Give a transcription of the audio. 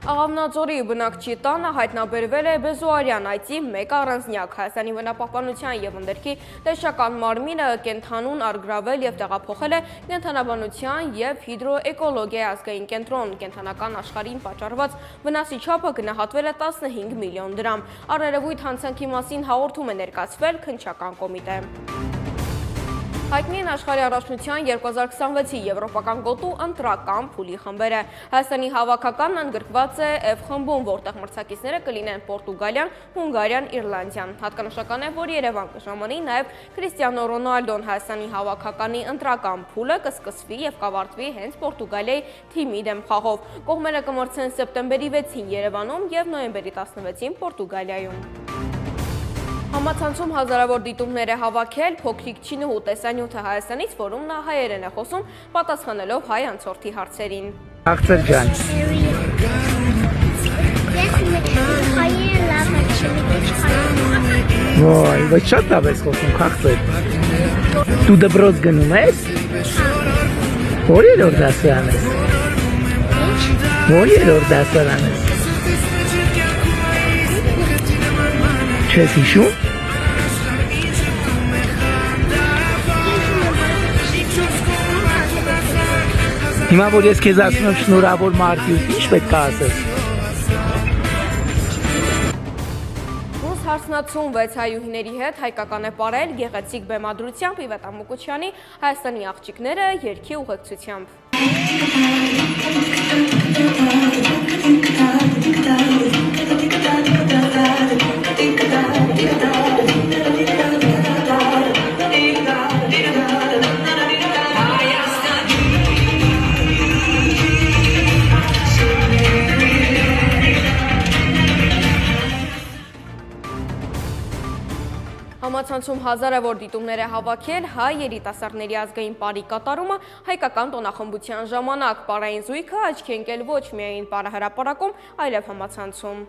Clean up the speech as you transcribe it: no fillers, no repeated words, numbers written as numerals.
Աղավնաձորի բնակչի տանը հայտնաբերվել է բեզոարյան այծի մեկ առանձնյակ։ Հայաստանի բնապահպանության և ընդերքի տեսչական մարմինը կենդանուն առգրավել և տեղափոխել է կենդանաբանության և հիդրոէկոլոգիայի ազգային կենտրոն։ Կենդանական աշխարհին պատճառված վնասի չափը գնահատվել է 15 միլիոն դրամ։ Առերևույթ հանցանքի մասին հաղորդում է ներկայացվել քննչական կոմիտե։ Հայտնի են աշխարհի առաջնության 2026-ի եվրոպական գոտու ընտրական փուլի խմբերը։ Հայաստանի հավաքականն ընդգրկված է F խմբում, որտեղ մրցակիցները կլինեն Պորտուգալիան, Հունգարիան, Իռլանդիան։ Հատկանշական է, որ Երևան կժամանի նաև Քրիստիանո Ռոնալդոն։ Հայաստանի հավաքականի ընտրական փուլը կսկսվի և կավարտվի հենց Պորտուգալիայի թիմի դեմ խաղով։ Կողմերը կմրցեն սեպտեմբերի 6-ին Երևանում և նոյեմբերի 16-ին Պորտուգալիայում։ Համացանցում հազարավոր դիտումներ է հավաքել փոքրիկ չինուհու տեսանյութը Հայաստանից, որում նա հայերեն է խոսում, պատասխանելով հայ անցորդի հարցերին։ Աղցր ջան։ Ոայ, ոչ շատ լավ ես խոսում, Խաղցր։ Դու դպրոց գնում ես։ Որ երրորդ դասարան ես։ Որ երրորդ դասարան ես։ Չես հիշում։ Հիմա որ ես քեզ ասում եմ շնորհավոր Մարտիրոս, ինչ պետք է ասես։ Ռուս հարսնացում 6 հայուհիների հետ հայկական է պարել գեղեցիկ բեմադրությամբ Իվետ Ամուկուչյանի Հայաստանի աղջիկները երգի ուղեկցությամբ։ Համացանցում հազարավոր դիտումներ է հավաքել հայ երիտասարդների ազգային պարի կատարումը հայկական տոնախմբության ժամանակ։ Պարային զույգը աչքի ընկել ոչ միայն պարահրապարակում, այլև համացանցում։